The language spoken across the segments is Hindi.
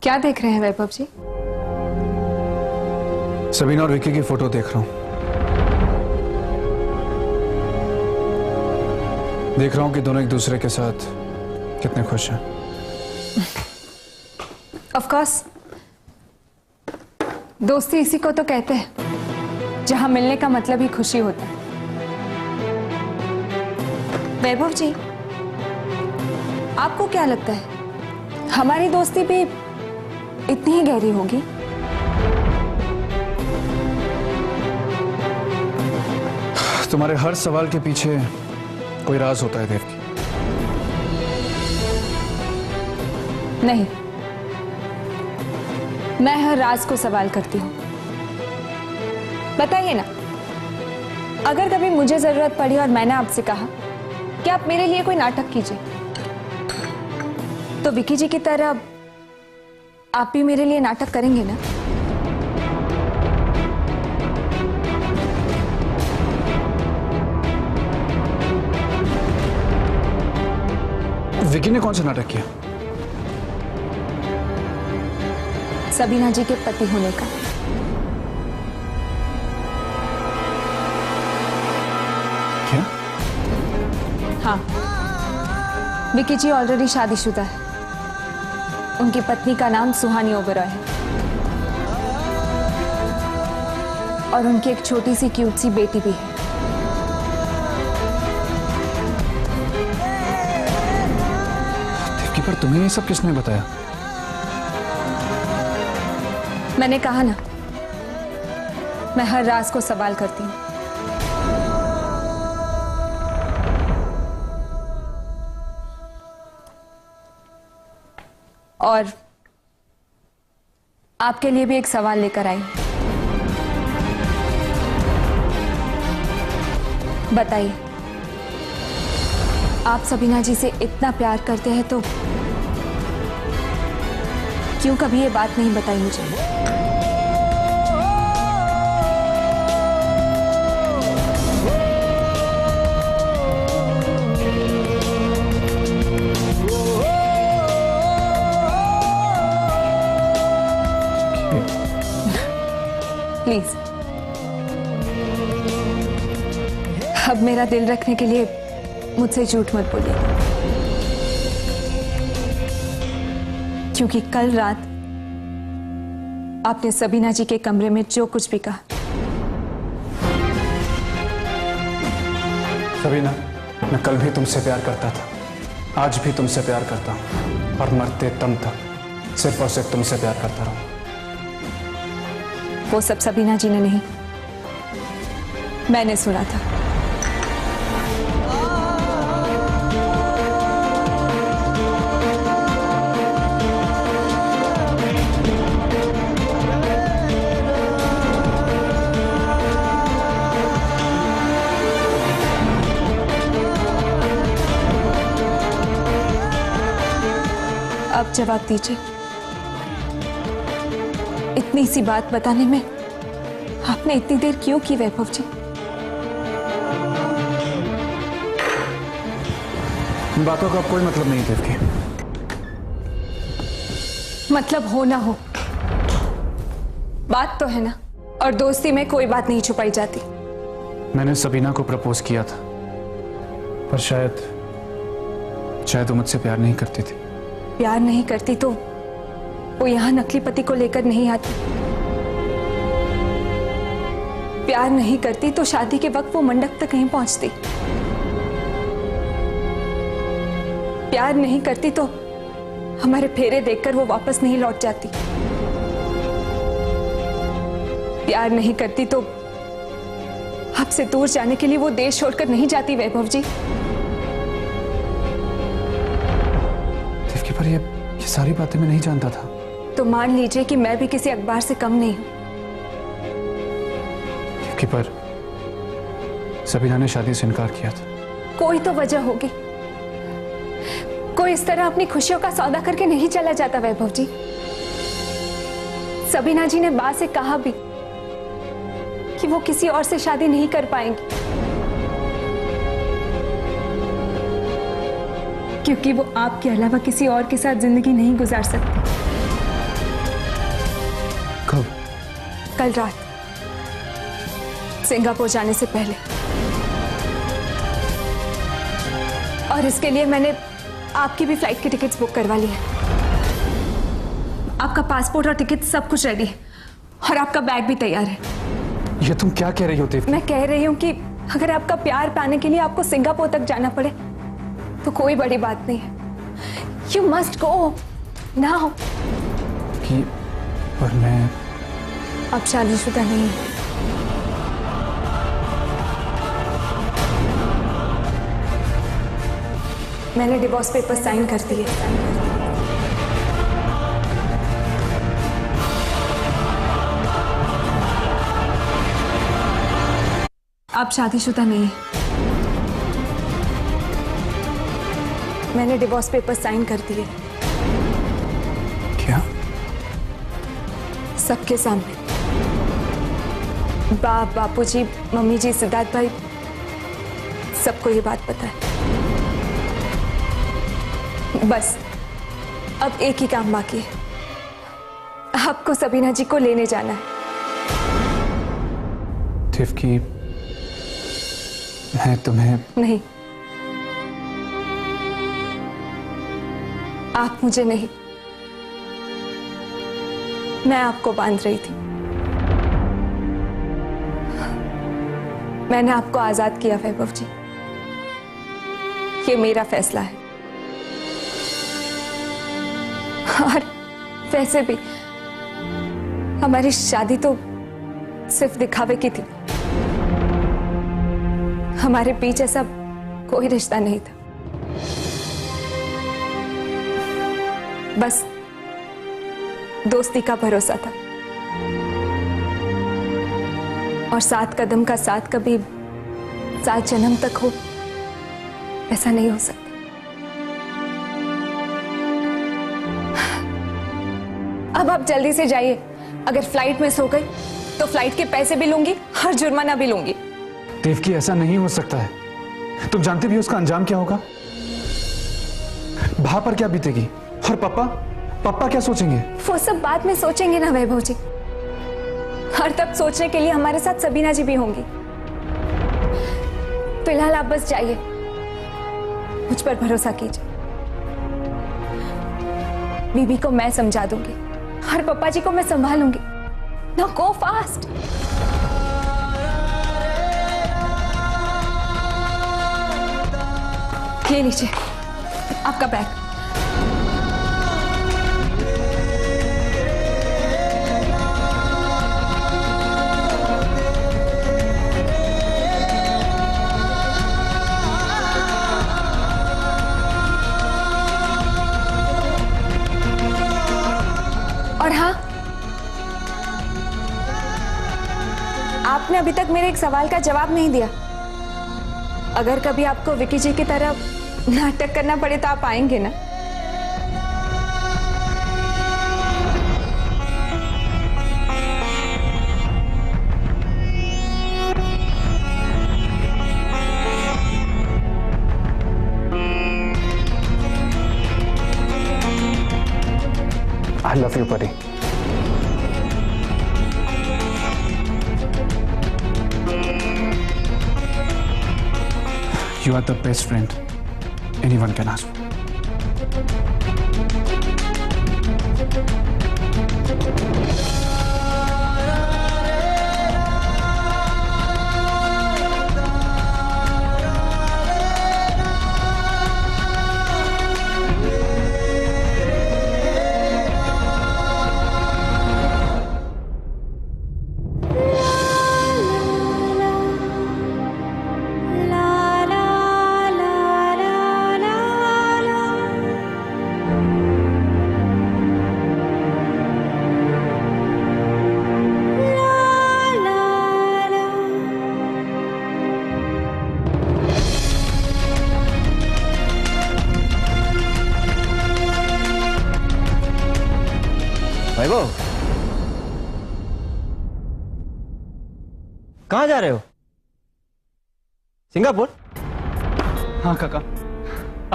क्या देख रहे हैं वैभव जी? सबीना और विकी की फोटो देख रहा हूं। देख रहा हूं कि दोनों एक दूसरे के साथ कितने खुश हैं। ऑफ कोर्स, दोस्ती इसी को तो कहते हैं जहां मिलने का मतलब ही खुशी होता है। वैभव जी, आपको क्या लगता है हमारी दोस्ती भी इतनी ही गहरी होगी? तुम्हारे हर सवाल के पीछे कोई राज होता है देवकी। नहीं, मैं हर राज को सवाल करती हूं। बताइए ना, अगर कभी मुझे जरूरत पड़ी और मैंने आपसे कहा कि आप मेरे लिए कोई नाटक कीजिए, तो विकी जी की तरह आप भी मेरे लिए नाटक करेंगे ना? विकी ने कौन सा नाटक किया? सबीना जी के पति होने का। क्या? हाँ, विकी जी ऑलरेडी शादीशुदा है। उनकी पत्नी का नाम सुहानी ओबेरॉय है और उनकी एक छोटी सी क्यूट सी बेटी भी है। देवकी, पर तुम्हें ये सब किसने बताया? मैंने कहा ना, मैं हर राज को सवाल करती हूं। और आपके लिए भी एक सवाल लेकर आई। बताइए, आप सबीना जी से इतना प्यार करते हैं तो क्यों कभी ये बात नहीं बताई मुझे? प्लीज, अब मेरा दिल रखने के लिए मुझसे झूठ मत बोलिए, क्योंकि कल रात आपने सबीना जी के कमरे में जो कुछ भी कहा। सबीना, मैं कल भी तुमसे प्यार करता था, आज भी तुमसे प्यार करता हूं और मरते दम तक सिर्फ और सिर्फ तुमसे प्यार करता रहूं। वो सब सबीना जी ने नहीं, मैंने सुना था। अब जवाब दीजिए, इतनी सी बात बताने में आपने इतनी देर क्यों की वैभव जी? इन बातों का कोई मतलब नहीं देवकी। मतलब हो ना हो, बात तो है ना, और दोस्ती में कोई बात नहीं छुपाई जाती। मैंने सबीना को प्रपोज किया था, पर शायद वो मुझसे प्यार नहीं करती थी। प्यार नहीं करती तो वो यहां नकली पति को लेकर नहीं आती। प्यार नहीं करती तो शादी के वक्त वो मंडप तक नहीं पहुंचती। प्यार नहीं करती तो हमारे फेरे देखकर वो वापस नहीं लौट जाती। प्यार नहीं करती तो आपसे दूर जाने के लिए वो देश छोड़कर नहीं जाती वैभव जी। देवकी, पर ये सारी बातें मैं नहीं जानता था। तो मान लीजिए कि मैं भी किसी अखबार से कम नहीं हूं। देवकी, पर सबीना ने शादी से इनकार किया था। कोई तो वजह होगी। कोई इस तरह अपनी खुशियों का सौदा करके नहीं चला जाता वैभव जी। सबीना जी ने बा से कहा भी कि वो किसी और से शादी नहीं कर पाएंगी, क्योंकि वो आपके अलावा किसी और के साथ जिंदगी नहीं गुजार सकती। कल रात सिंगापुर जाने से पहले। और इसके लिए मैंने आपकी भी फ्लाइट की टिकट्स बुक करवा ली है। आपका पासपोर्ट और टिकट सब कुछ रेडी है और आपका बैग भी तैयार है। ये तुम क्या कह रही हो देवकी? मैं कह रही हूँ कि अगर आपका प्यार पाने के लिए आपको सिंगापुर तक जाना पड़े तो कोई बड़ी बात नहीं है। You must go now. कि पर मैं अब शादीशुदा नहीं है। मैंने डिवोर्स पेपर साइन कर दिए। आप शादीशुदा नहीं है। मैंने डिवोर्स पेपर साइन कर दिए। क्या? सबके सामने। बाप, बापूजी, मम्मी जी, सिद्धार्थ भाई, सबको ये बात पता है। बस अब एक ही काम बाकी है। आपको सबीना जी को लेने जाना है। देवकी, मैं तुम्हें नहीं, आप मुझे नहीं, मैं आपको बांध रही थी। मैंने आपको आजाद किया वैभव जी। ये मेरा फैसला है। और वैसे भी हमारी शादी तो सिर्फ दिखावे की थी। हमारे बीच ऐसा कोई रिश्ता नहीं था। बस दोस्ती का भरोसा था। और 7 कदम का साथ कभी 7 जन्म तक हो, ऐसा नहीं हो सकता। अब आप जल्दी से जाइए। अगर फ्लाइट मिस हो गई तो फ्लाइट के पैसे भी लूंगी और जुर्माना भी लूंगी। देवकी, ऐसा नहीं हो सकता है। तुम जानती भी हो उसका अंजाम क्या होगा। भा पर क्या बीतेगी? और पापा क्या सोचेंगे? वो सब बाद में सोचेंगे ना वैभव जी। और तब सोचने के लिए हमारे साथ सबीना जी भी होंगी। फिलहाल आप बस जाइए, मुझ पर भरोसा कीजिए। बीबी को मैं समझा दूंगी और पापा जी को मैं संभालूंगी। Now go fast. ये लीजिए आपका बैग। और हाँ, आपने अभी तक मेरे एक सवाल का जवाब नहीं दिया। अगर कभी आपको विकी जी की तरह नाटक करना पड़े तो आप आएंगे ना? I love you, buddy. You are the best friend anyone can ask for. वैभव, कहाँ जा रहे हो? सिंगापुर? हाँ काका,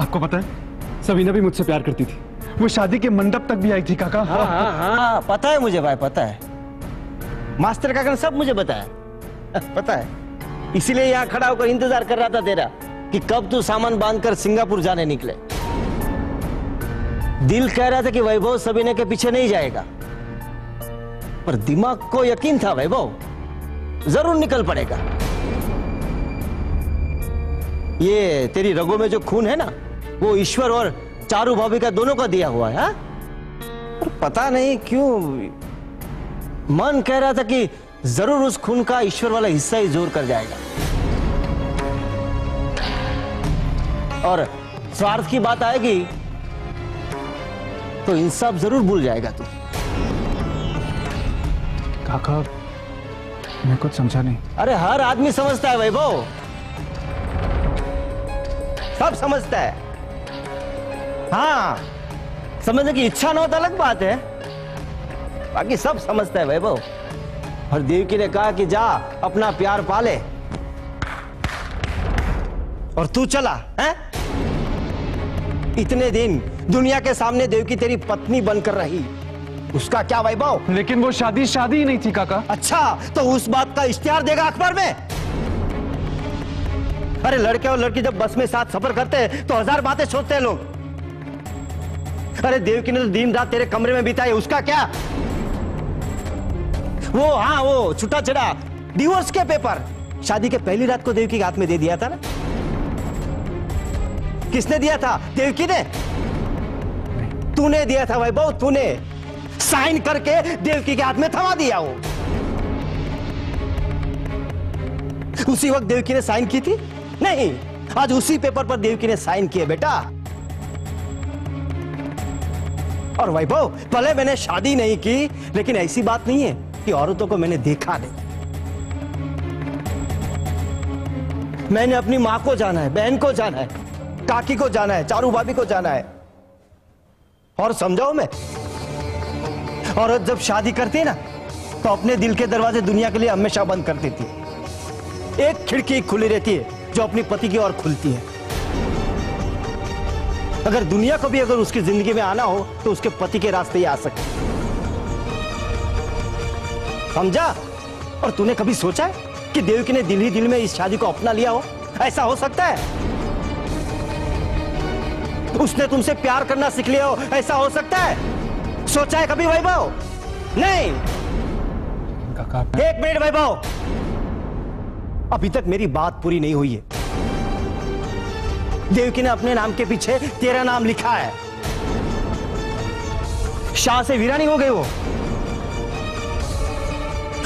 आपको पता है सबीना भी मुझसे प्यार करती थी। वो शादी के मंडप तक भी आई थी काका। हाँ, पता है मुझे भाई, पता है। मास्टर काका ने सब मुझे बताया। पता है, इसीलिए यहाँ खड़ा होकर इंतजार कर रहा था तेरा कि कब तू सामान बांधकर सिंगापुर जाने निकले। दिल कह रहा था कि वैभव सबीना के पीछे नहीं जाएगा, पर दिमाग को यकीन था वैभव जरूर निकल पड़ेगा। ये तेरी रगों में जो खून है ना, वो ईश्वर और चारू भाभी का दोनों का दिया हुआ है। हा? पर पता नहीं क्यों मन कह रहा था कि जरूर उस खून का ईश्वर वाला हिस्सा ही जोर कर जाएगा, और स्वार्थ की बात आएगी तो इंसाफ जरूर भूल जाएगा तू। काका, मैं कुछ समझा नहीं। अरे हर आदमी समझता है वैभव, सब समझता है। हाँ, समझने की इच्छा ना हो तो अलग बात है, बाकी सब समझता है वैभव। और देवकी ने कहा कि जा अपना प्यार पाले, और तू चला है? इतने दिन दुनिया के सामने देवकी तेरी पत्नी बनकर रही, उसका क्या वैभव? लेकिन वो शादी ही नहीं थी काका। अच्छा, तो उस बात का इश्तिहार देगा अखबार में? अरे लड़के और लड़की जब बस में साथ सफर करते हैं तो हजार बातें सोचते हैं लोग। अरे देवकी ने तो दिन रात तेरे कमरे में बिताई, उसका क्या? वो छुट्टा छड़ा डिवोर्स के पेपर शादी के पहली रात को देवकी के हाथ में दे दिया था ना। किसने दिया था? देवकी ने? तूने दिया था वैभव, तूने साइन करके देवकी के हाथ में थमा दिया। वो उसी वक्त देवकी ने साइन की थी? नहीं, आज उसी पेपर पर देवकी ने साइन किए बेटा। और वैभव, भले मैंने शादी नहीं की, लेकिन ऐसी बात नहीं है कि औरतों को मैंने देखा नहीं। मैंने अपनी मां को जाना है, बहन को जाना है, काकी को जाना है, चारू भाभी को जाना है। और समझाओ, मैं औरत जब शादी करती है ना, तो अपने दिल के दरवाजे दुनिया के लिए हमेशा बंद कर देती है। एक खिड़की खुली रहती है जो अपनी पति की ओर खुलती है। अगर दुनिया को भी अगर उसकी जिंदगी में आना हो तो उसके पति के रास्ते ही आ सकती, समझा? और तूने कभी सोचा है कि देवकी ने दिल ही दिल में इस शादी को अपना लिया हो? ऐसा हो सकता है? उसने तुमसे प्यार करना सीख लिया हो? ऐसा हो सकता है? सोचा है कभी वैभव? नहीं। काका, एक मिनट वैभव, अभी तक मेरी बात पूरी नहीं हुई है। देवकी ने अपने नाम के पीछे तेरा नाम लिखा है। शाह से वीरानी हो गई वो,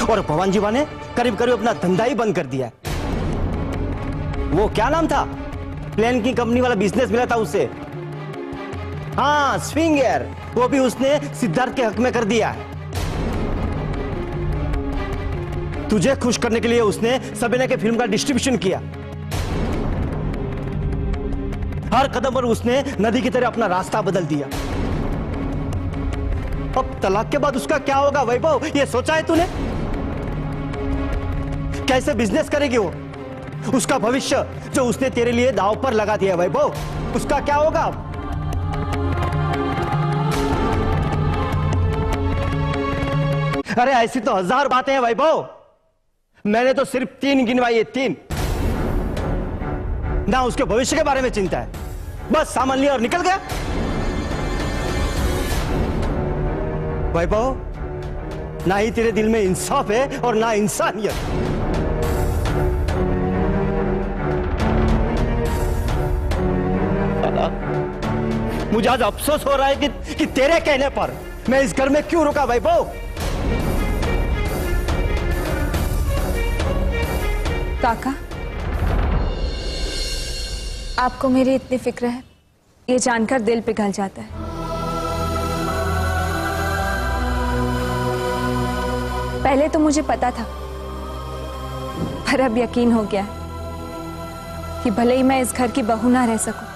और पवन जीवा ने करीब करीब अपना धंधा ही बंद कर दिया। वो क्या नाम था? प्लेन की कंपनी वाला बिजनेस मिला था उसे। हाँ, स्विंगर, वो भी उसने सिद्धार्थ के हक में कर दिया। तुझे खुश करने के लिए उसने सबीना के फिल्म का डिस्ट्रीब्यूशन किया। हर कदम पर उसने नदी की तरह अपना रास्ता बदल दिया। अब तलाक के बाद उसका क्या होगा वैभव, ये सोचा है तूने? कैसे बिजनेस करेगी वो? उसका भविष्य जो उसने तेरे लिए दांव पर लगा दिया वैभव, उसका क्या होगा? अरे ऐसी तो हजार बातें हैं वैभव, मैंने तो सिर्फ 3 गिनवाई है, 3। ना उसके भविष्य के बारे में चिंता है, बस सामान लिया और निकल गया। वैभव, ना ही तेरे दिल में इंसाफ है और ना इंसानियत। मुझे आज अफसोस हो रहा है कि तेरे कहने पर मैं इस घर में क्यों रुका वैभव। काका, आपको मेरी इतनी फिक्र है, ये जानकर दिल पिघल जाता है। पहले तो मुझे पता था, पर अब यकीन हो गया कि भले ही मैं इस घर की बहू ना रह सकूं,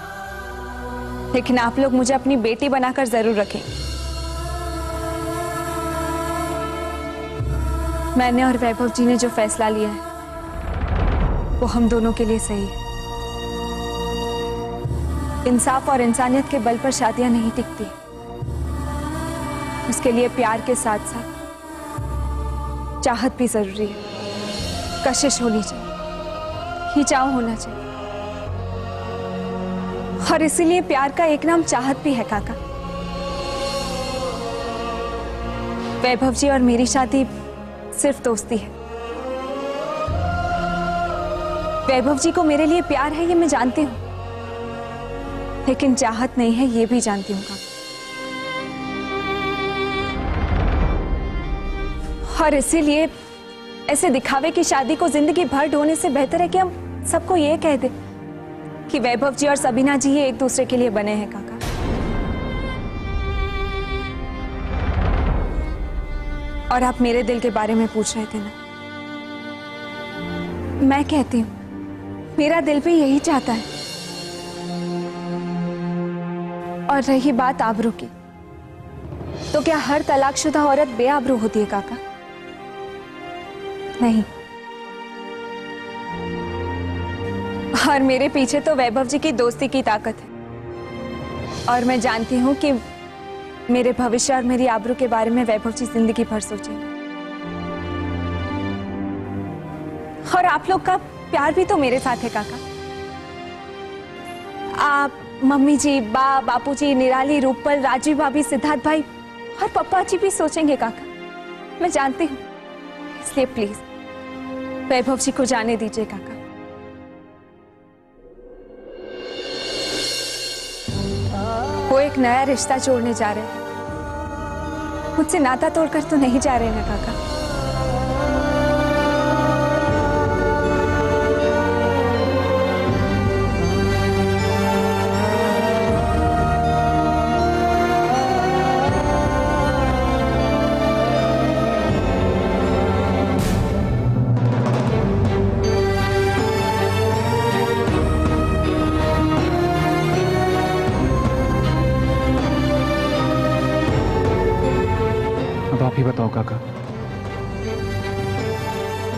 लेकिन आप लोग मुझे अपनी बेटी बनाकर जरूर रखें। मैंने और वैभव जी ने जो फैसला लिया है वो हम दोनों के लिए सही है। इंसाफ और इंसानियत के बल पर शादियां नहीं टिकती, उसके लिए प्यार के साथ साथ चाहत भी जरूरी है, कशिश होनी चाहिए, खिंचाव होना चाहिए। और इसीलिए प्यार का एक नाम चाहत भी है काका। वैभव जी और मेरी शादी सिर्फ दोस्ती है। वैभव जी को मेरे लिए प्यार है ये मैं जानती हूं, लेकिन चाहत नहीं है ये भी जानती हूं काका। और इसीलिए ऐसे दिखावे की शादी को जिंदगी भर ढोने से बेहतर है कि हम सबको ये कह दे कि वैभव जी और सबीना जी ये एक दूसरे के लिए बने हैं काका। और आप मेरे दिल के बारे में पूछ रहे थे ना, मैं कहती हूं मेरा दिल भी यही चाहता है। और रही बात आबरू की, तो क्या हर तलाकशुदा औरत बेआबरू होती है काका? नहीं। और मेरे पीछे तो वैभव जी की दोस्ती की ताकत है, और मैं जानती हूं कि मेरे भविष्य और मेरी आबरू के बारे में वैभव जी जिंदगी भर सोचेंगे। और आप लोग का प्यार भी तो मेरे साथ है काका। आप, मम्मी जी, बापू जी, निराली, रूपल, राजीव भाभी, सिद्धार्थ भाई और पप्पा जी भी सोचेंगे काका, मैं जानती हूँ। इसलिए प्लीज वैभव जी को जाने दीजिए काका। वो एक नया रिश्ता जोड़ने जा रहे हैं, मुझसे नाता तोड़कर तो नहीं जा रहे ना काका। अब आप ही बताओ काका,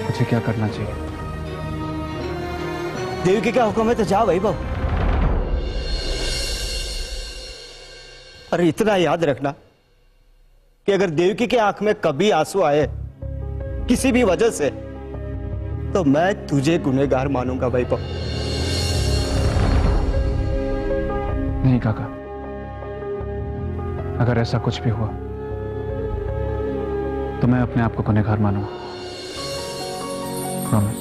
मुझे क्या करना चाहिए? देवी का हुक्म है तो जाओ वैभव। अरे इतना याद रखना कि अगर देवकी के आंख में कभी आंसू आए किसी भी वजह से, तो मैं तुझे गुनहगार मानूंगा वैभव। नहीं काका, अगर ऐसा कुछ भी हुआ तो मैं अपने आप को गुनहगार मानूंगा, प्रॉमिस।